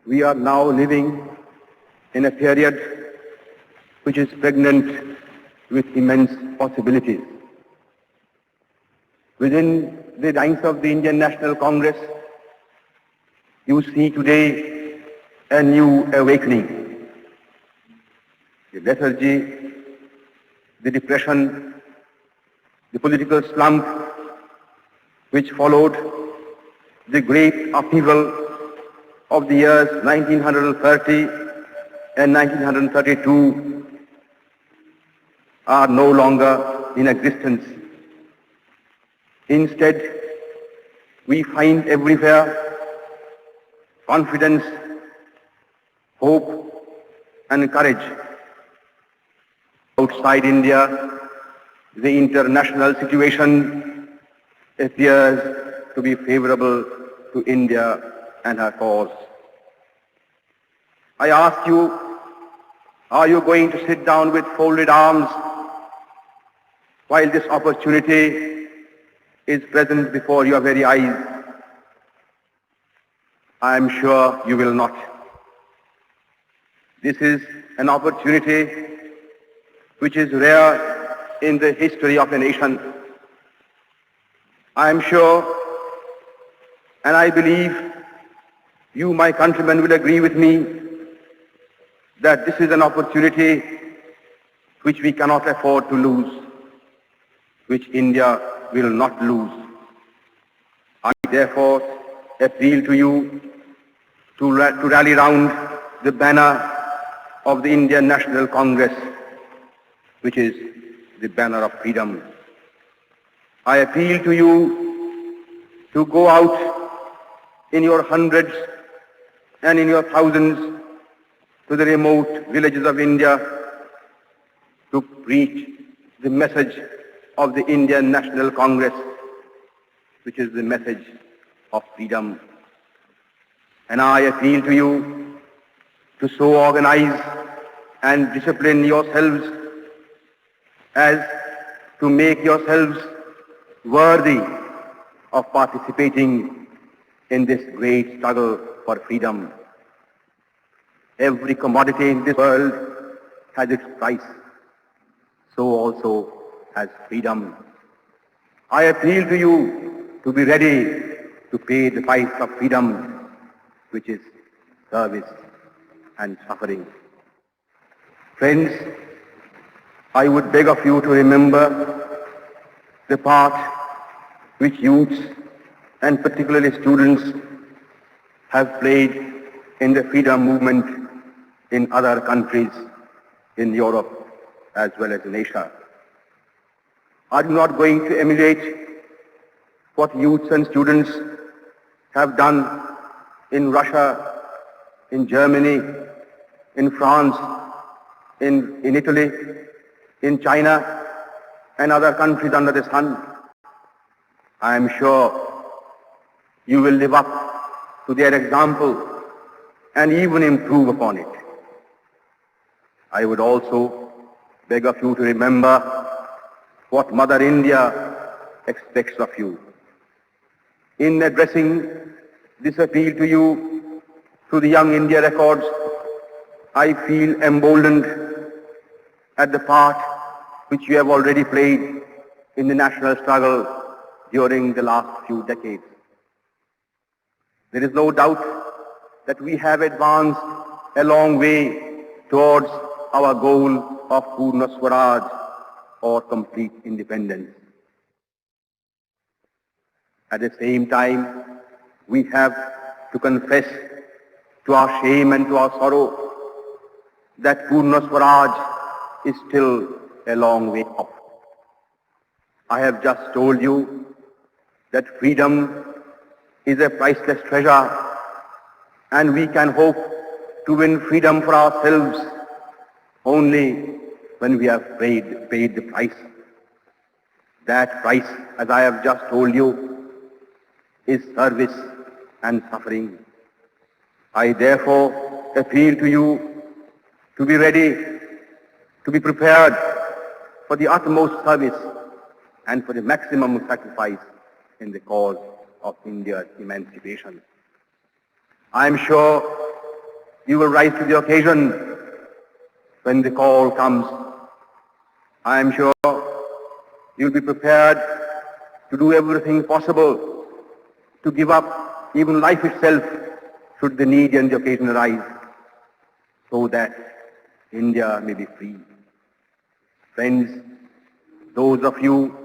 We are now living in a period which is pregnant with immense possibilities. Within the ranks of the Indian National Congress, you see today a new awakening. The lethargy, the depression, the political slump which followed the great upheaval of the years 1930 and 1932 are no longer in existence. Instead, we find everywhere confidence, hope and courage. Outside India, the international situation appears to be favorable to India and her cause. I ask you, are you going to sit down with folded arms while this opportunity is present before your very eyes? I am sure you will not. This is an opportunity which is rare in the history of a nation. I am sure, and I believe you, my countrymen, will agree with me that this is an opportunity which we cannot afford to lose, which India will not lose. I therefore appeal to you to rally round the banner of the Indian National Congress, which is the banner of freedom. I appeal to you to go out in your hundreds and in your thousands to the remote villages of India to preach the message of the Indian National Congress, which is the message of freedom. And I appeal to you to so organize and discipline yourselves as to make yourselves worthy of participating in this great struggle for freedom. Every commodity in this world has its price. So also has freedom. I appeal to you to be ready to pay the price of freedom, which is service and suffering. Friends, I would beg of you to remember the part which youths and particularly students have played in the freedom movement in other countries in Europe as well as in Asia. Are you not going to emulate what youths and students have done in Russia, in Germany, in France, in Italy, in China, and other countries under the sun? I am sure you will live up to their example and even improve upon it. I would also beg of you to remember what Mother India expects of you. In addressing this appeal to you through the Young India Records, I feel emboldened at the part which you have already played in the national struggle during the last few decades. There is no doubt that we have advanced a long way towards our goal of Purna Swaraj, or complete independence. At the same time, we have to confess to our shame and to our sorrow that Purna Swaraj is still a long way off. I have just told you that freedom is a priceless treasure, and we can hope to win freedom for ourselves only when we have paid the price. That price, as I have just told you, is service and suffering. I therefore appeal to you to be ready, to be prepared for the utmost service and for the maximum sacrifice in the cause of India's emancipation. I am sure you will rise to the occasion when the call comes. I am sure you will be prepared to do everything possible to give up even life itself should the need and the occasion arise, so that India may be free. Friends, those of you